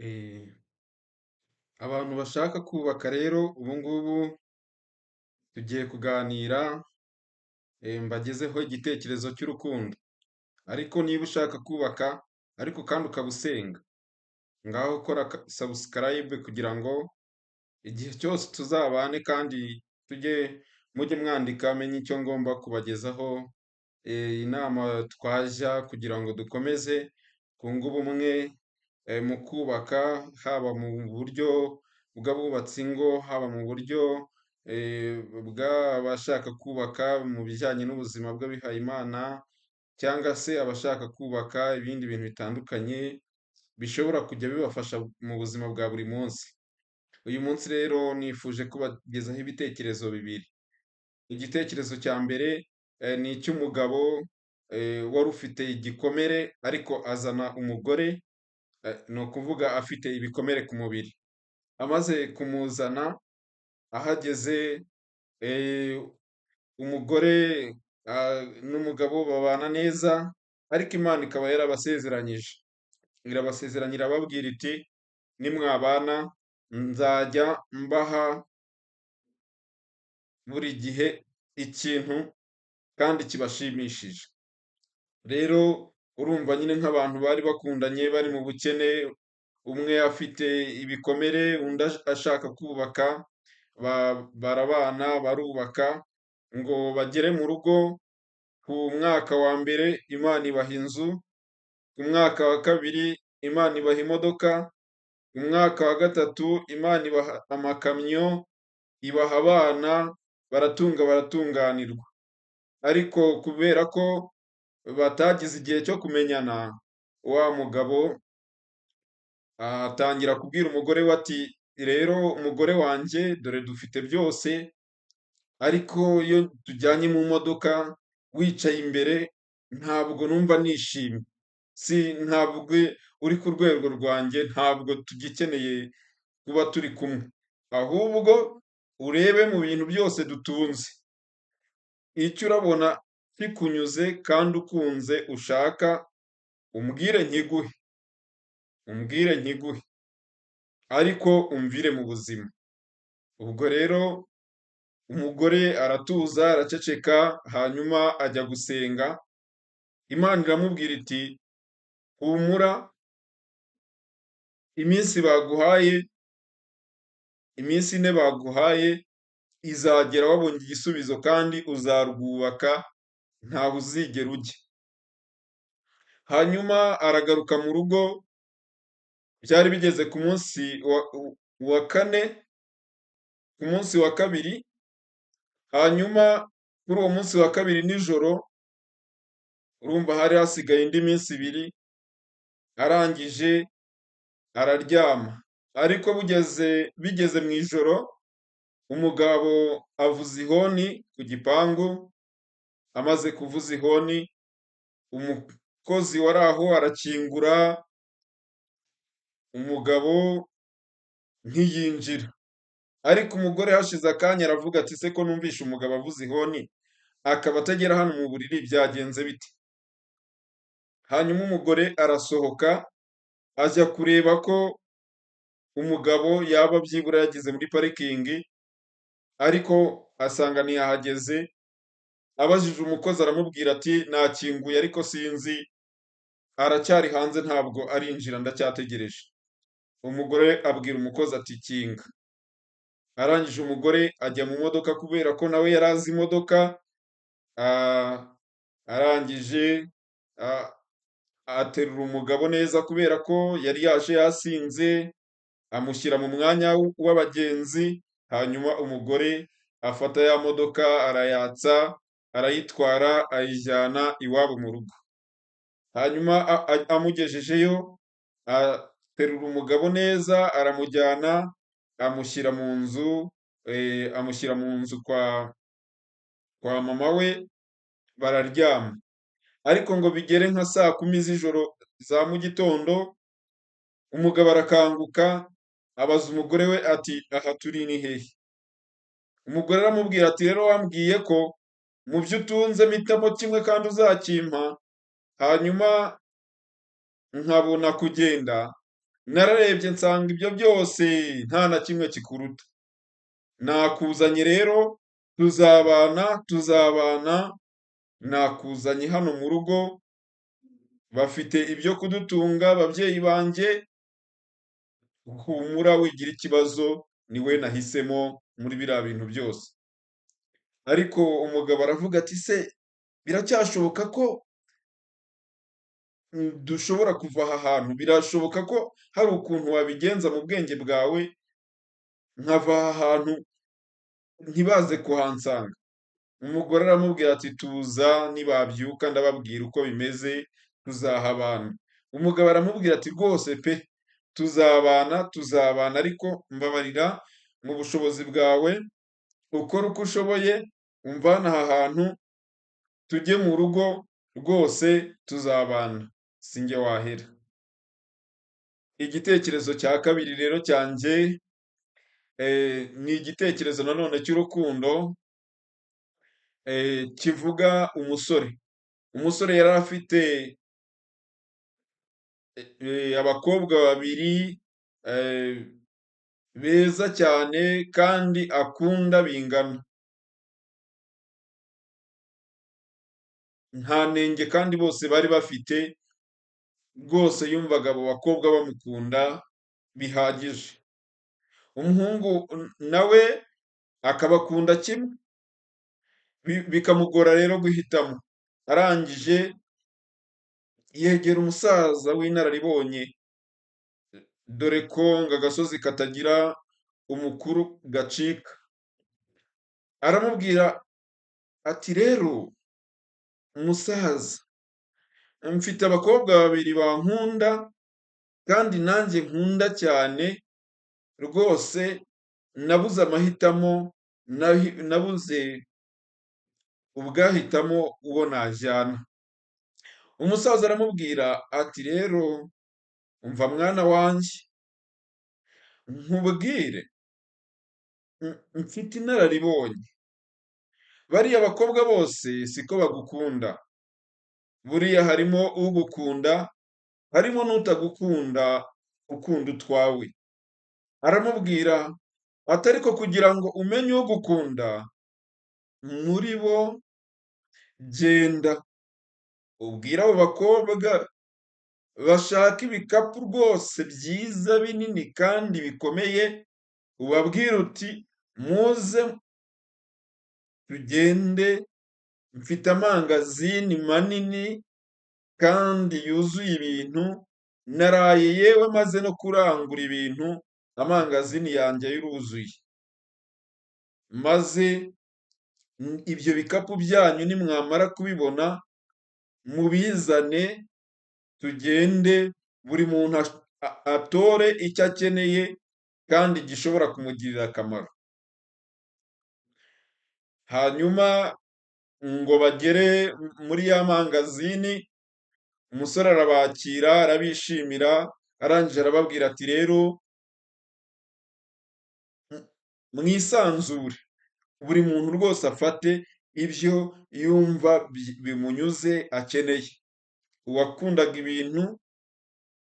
Eh, Abantu bashaka kubaka rero ubu ngubu tugiye kuganira, mbagezeho igitekerezo cy'urukundo. Ariko niba ushaka kubaka ariko kandi ukaba usenga, ngaho kora subscribe kugira ngo igihe cyose tuzabane kandi mujye mwandika menye icyo ngomba kubagezaho, inama twajya kugira ngo dukomeze kunga ubumwe mu kubaka, haba mu buryo bw'abubatsi ingo, haba mu buryo bw'abashaka kubaka mu bijyanye n'ubuzima bw'abihayimana, cyangwa se abashaka kubaka ibindi bintu bitandukanye bishobora kujya bibafasha mu buzima bwa buri munsi. Uyu munsi rero nifuje kubagezaho ibitekerezo bibiri. Igitekerezo cya mbere ni icy'umugabo wari ufite igikomere ariko azana umugore, ni ukuvuga afite ibikomere ku mubiri. Amaze kumuzana, ahageze umugore n'umugabo babana neza, ariko Imana ikaba yarabasezeranyije. Irabasezeranya irababwira iti nimwabana nzajya mbaha buri gihe ikintu kandi kibashimishije. Rero urumva nyine nk'abantu bari bakundanye bari mu bukene, umwe afite ibikomere undi ashaka kubaka, barabana barubaka ngo bagere mu rugo. Ku mwaka wa mbere Imana ibaha inzu, ku mwaka wa kabiri Imana ibaha imodoka, ku mwaka wa gatatu Imana ibaha amakamyo, ibaha abana, baratunga baratunganirwa. Ariko kubera ko batagize igihe cyo kumenyana, wa mugabo atangira kubwira umugore we ati rero umugore wanjye dore dufite byose, ariko iyo tujyanye mu modoka wicaye imbere ntabwo numva nishimye, ntabwo uri ku rwego rwanjye, ntabwo tugikeneye kuba turi kumwe, ahubwo urebe mu bintu byose dutunze icyo urabona kikunyuze kandi ukunze ushaka umbwire nkiguhe, ariko umvire mu buzima. Ubwo rero umugore aratuza araceceka, hanyuma ajya gusenga. Imana iramubwira iti humura, iminsi ine baguhaye izagera wabonye igisubizo kandi uzarwubaka ntawe uzigera ujya. Hanyuma aragaruka mu rugo, byari bigeze ku munsi wa kane, ku munsi wa kabiri. Hanyuma kuri uwo munsi wa kabiri nijoro, urumva hari hasigaye indi minsi ibiri, arangije araryama. Ariko bigeze mu ijoro, umugabo avuza ihoni ku gipangu. Amaze kuvuza ihoni, umukozi wari aho arakingura, umugabo ntiyinjira. Ariko umugore hashize akanya aravuga ati se ko numvishe umugabo avuza ihoni akaba atagera hano mu buriri, byagenze bite? Hanyuma umugore arasohoka ajya kureba ko umugabo yaba byibura yageze muri parikingi, ariko asanga ntiyahageze. Abajije umukozi aramubwira ati nakinguye ariko sinzi, aracyari hanze ntabwo arinjira ndacyategereje. Umugore abwira umukozi ati kinga. Arangije umugore ajya mu modoka kubera ko nawe yari azi imodoka, arangije aterura umugabo neza kubera ko yari yaje yasinze, amushyira mu mwanya w'abagenzi. Hanyuma umugore afata ya modoka arayatsa, arayitwara ayijyana iwabo mu rugo. Hanyuma amugejejeyo aterura umugabo neza aramujyana amushyira mu nzu kwa mama we, bararyama. Ariko ngo bigere nka saa kumi z'ijoro za mu gitondo, umugabo arakanguka abaza umugore we ati aha turi ni hehe? Umugore aramubwira ati rero wambwiye ko mu byo utunze mpitamo kimwe kandi uzakimpa, hanyuma nkabona kugenda, nararebye nsanga ibyo byose nta na kimwe kikuruta, nakuzanye rero tuzabana, nakuzanye hano mu rugo, bafite ibyo kudutunga ababyeyi banjye, humura wigira ikibazo, ni we nahisemo muri biriya bintu byose. Ariko umugabo aravuga ati se biracyashoboka ko dushobora kuva aha hantu, birashoboka ko hari ukuntu wabigenza mu bwenge bwawe nkava aha hantu ntibaze kuhansanga. Umugore aramubwira ati tuza nibabyuka ndababwira uko bimeze tuzahabana. Umugabo aramubwira ati rwose pe tuzabana ariko mbabarira mu bushobozi bwawe ukore uko ushoboye umvane aha hantu tujye mu rugo rwose tuzabana sinjye wahera. Igitekerezo cya kabiri rero cyanjye ni igitekerezo nanone cy'urukundo kivuga umusore. Umusore yari afite abakobwa babiri beza cyane kandi akunda bingana. Nta nenge kandi bose bari bafite, rwose yumvaga abo bakobwa bamukunda bihagije. Umuhungu nawe akabakunda kimwe, bikamugora rero guhitamo. Arangije yegera umusaza w'inararibonye, dore ko ngo agasozi katagira umukuru gacika. Aramubwira ati rero umusaza, mfite abakobwa babiri bankunda kandi nanjye nkunda cyane, rwose nabuze amahitamo, nabuze ubwahitamo uwo najyana. Umusaza aramubwira ati rero umva mwana wanjye, nkubwire mfite inararibonye, bariya bakobwa bose siko bagukunda, buriya harimo ugukunda, harimo n'utagukunda ukunda utwawe. Aramubwira ati ariko kugira ngo umenye ugukunda muri bo, genda ubwire abo bakobwa bashaka ibikapu rwose byiza binini kandi bikomeye, ubabwire uti muze tugende, mfite amangazini manini kandi yuzuye ibintu, naraye yewe maze no kurangura ibintu, amangazini yanjye yuruzuye, maze ibyo bikapu byanyu nimwamara kubibona mubizane tugende, buri muntu atore icyo akeneye kandi gishobora kumugirira akamaro. Hanyuma ngo bagere muri ya mangazini, umusore arabakira arabishimira, arangije arababwira ati rero mwisanzure, buri muntu rwose afate ibyo yumva bimunyuze akeneye. Uwakundaga ibintu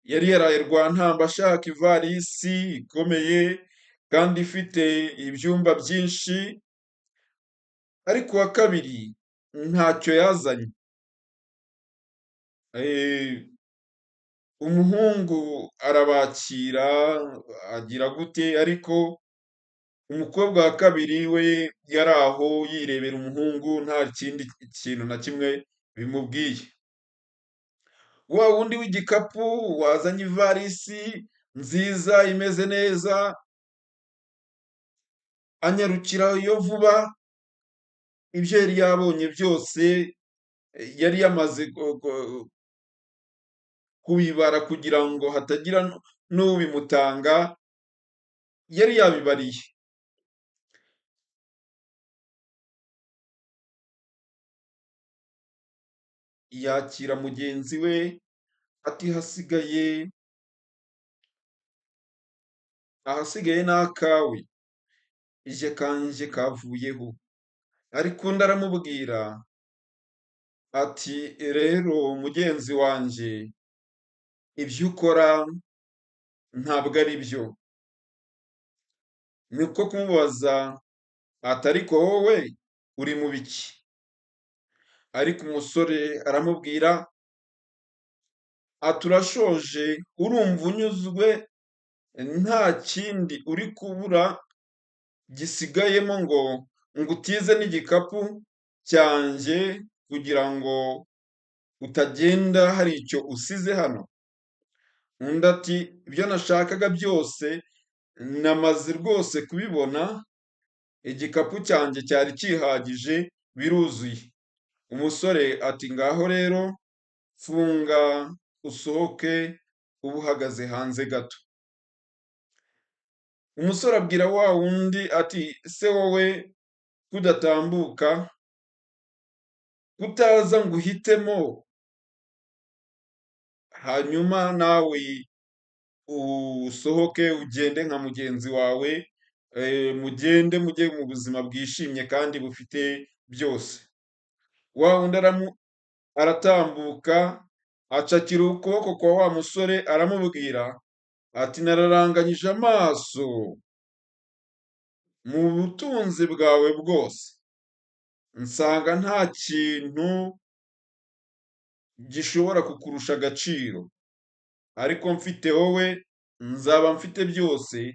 yari yaraye Rwantamba ashaka ivarisi ikomeye kandi ifite ibyumba byinshi, ariko uwa kabiri ntacyo yazanye. Umuhungu arabakira agira gute, ariko umukobwa wa kabiri we yari aho yirebera umuhungu, nta kindi kintu na kimwe bimubwiye. Wa wundi w'igikapu wazanye ivarisi nziza imeze neza, anyarukirayo vuba, ibyo yari yabonye byose yari yamaze kubibara kugira ngo hatagira n'ubimutanga, yari yabibariye. Yakira mugenzi we ati ahasigaye ni akawe, ije kanje kavuyeho. Ariko undi aramubwira ati rero mugenzi wanjye, ibyo ukora ntabwo ari byo. Niko kumubaza ati ariko wowe uri mu biki? Ariko umusore aramubwira ati urashoje, urumva unyuzwe, nta kindi uri kubura gisigayemo ngo utize n'igikapu cyanjye kugira ngo utagenda hari icyo usize hano? Undi ati ibyo nashakaga byose namaze rwose kubibona, igikapu cyanjye cyari cyihagije biruzuye. Umusore ati ngaho rero funga usohoke uba uhagaze hanze gato. Umusore abwira wa wundi ati se wowe kudatambuka, kutaza ngo uhitemo hanyuma nawe usohoke ugende nka mugenzi wawe, mugende mujye mu buzima bwishimye kandi bufite byose. Wa wundi aratambuka acakira ukuboko kwa wa musore aramubwira ati nararanganyije amaso mu butunzi bwawe bwose, nsanga nta kintu gishobora kukurusha agaciro, ariko mfite wowe nzaba mfite byose,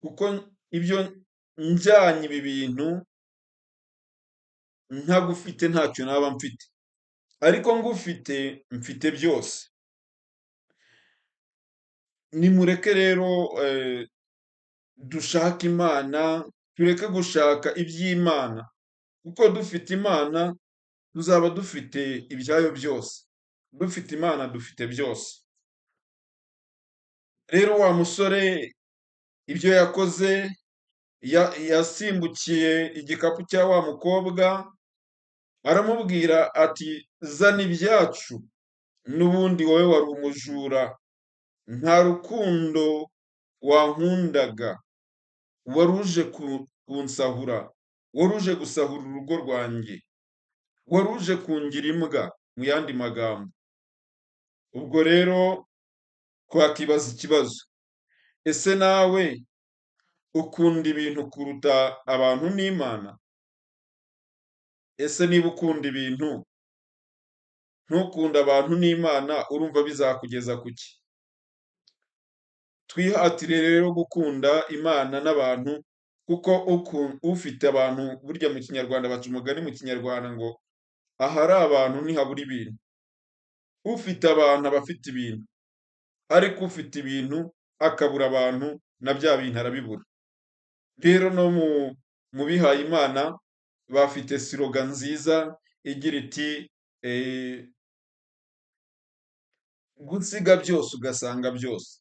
kuko ibyo njyanye ibi bintu ntagufite ntacyo naba mfite, ariko ngufite mfite byose. Nimureke rero dushake Imana, tureke gushaka iby'Imana, kuko dufite Imana tuzaba dufite ibyayo byose. Dufite Imana dufite byose. Rero wa musore ibyo yakoze, yasimbukiye igikapu cya wa mukobwa, aramubwira ati zana ibyacu, n'ubundi wowe wari umujura, nta rukundo wankundaga, wari uje kunsahura, wari uje gusahura urugo rwanjye, wari uje kungira imbwa mu yandi magambo. Ubwo rero twakibaza ikibazo, ese nawe ukunda ibintu kuruta abantu n'Imana? Ese niba ukunda ibintu ntukunde abantu n'Imana, urumva bizakugeza ku ki? Twihatire rero gukunda Imana n'abantu, kuko ufite abantu, burya mu kinyarwanda baca umugani mu kinyarwanda ngo ahari abantu ntihabura ibintu. Ufite abantu aba afite ibintu, ariko ufite ibintu akabura abantu, na bya bintu arabibura. Rero no mu bihaye Imana bafite siroga nziza igira iti gusiga byose ugasanga byose.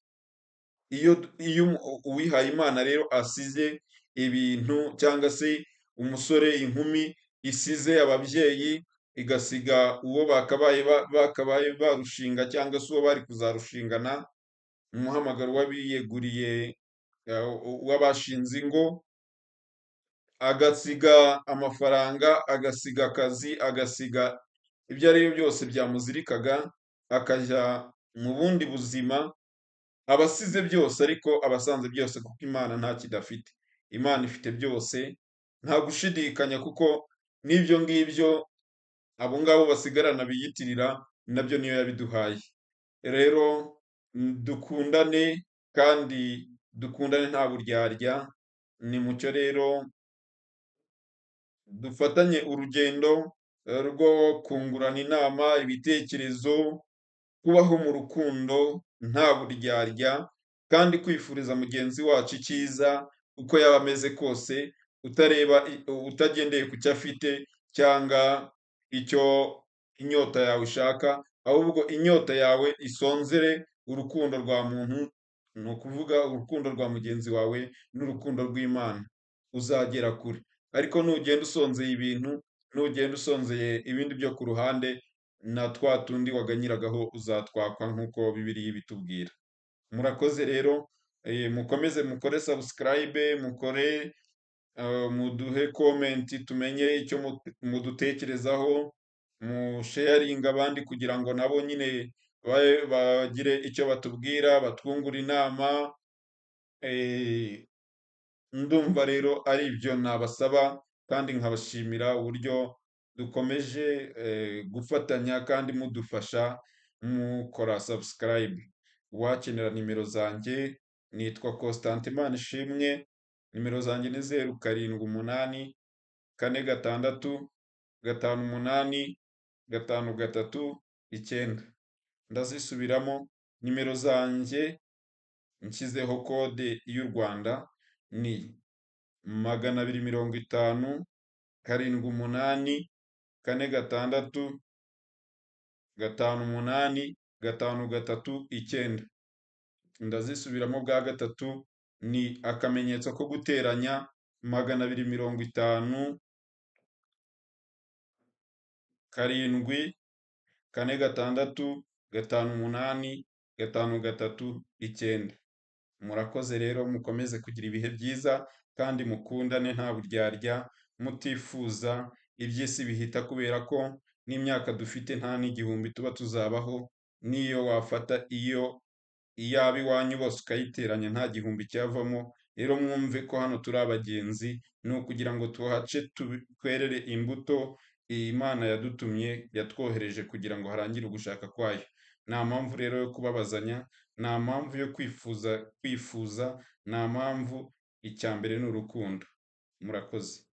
Iyo uwihaye Imana rero asize ibintu, cyangwa se umusore, inkumi isize ababyeyi, igasiga uwo bakabaye barushinga, cyangwa se uwo bari kuzarushingana, umuhamagaro w'abiyeguriye, w'abashinze ingo, agasiga amafaranga, agasiga akazi, agasiga ibyo ari byo byose byamuzirikaga, akajya mu bundi buzima, aba asize byose, ariko aba asanze byose, kuko Imana nta kidafite. Imana ifite byose, nta gushidikanya, kuko n'ibyo ngibyo abo ngabo basigarana biyitirira, nabyo niyo yabiduhaye. Rero dukundane, kandi dukundane nta buryarya. Nimucyo rero dufatanye urugendo rwo kungurana inama, ibitekerezo, kubaho mu rukundo nta buryarya, kandi kwifuriza mugenzi wacu icyiza uko yaba ameze kose, utagendeye ku cyo afite, cyangwa icyo inyota yawe ishaka, ahubwo inyota yawe isonzere urukundo rwa muntu, ni ukuvuga urukundo rwa mugenzi wawe n'urukundo rw'Imana, uzagera kure. Ariko nugenda usonzeye ibintu, nugenda usonzeye ibindi byo ku ruhande, na twa tundi waganyiragaho uzatwakwa, nk'uko Bibiliya ibitubwira. Murakoze rero, mukomeze mukore subscribe, muduhe comment, tumenye icyo mudutekerezaho, musharinga abandi kugira ngo nabo nyine bagire icyo batubwira, batwungura inama, ndumva rero ari ibyo nabasaba kandi nkabashimira uburyo dukomeje gufatanya kandi mudufasha mukora subscribe. Uwakenera nimero zanjye nitwa Constantin Manishimwe, nimero zanjye ni 0786 538 539. Ndazisubiramo, nimero zanjye nshyizeho kode y'u Rwanda ni 250 76 538 539. Ndazisubiramo bwa gatatu, ni akamenyetso ko guteranya 250 7 4 6 5 8 539. Murakoze rero, mukomeze kugira ibihe byiza kandi mukundane nta buryarya, mutifuza iby'isi bihita, kubera ko n'imyaka dufite nta n'igihumbi tuba tuzabaho. N'iyo wafata iyaba iwanyu bose ukayiteranya nta gihumbi cyavamo. Rero mwumve ko hano turi abagenzi, ni ukugira ngo tuhace twerere imbuto Imana yadutumye, yatwohereje kugira ngo harangire ugushaka kwayo. Nta mpamvu rero yo kubabazanya, nta mpamvu yo kwifuza, nta mpamvu. Icya mbere ni urukundo. Murakoze.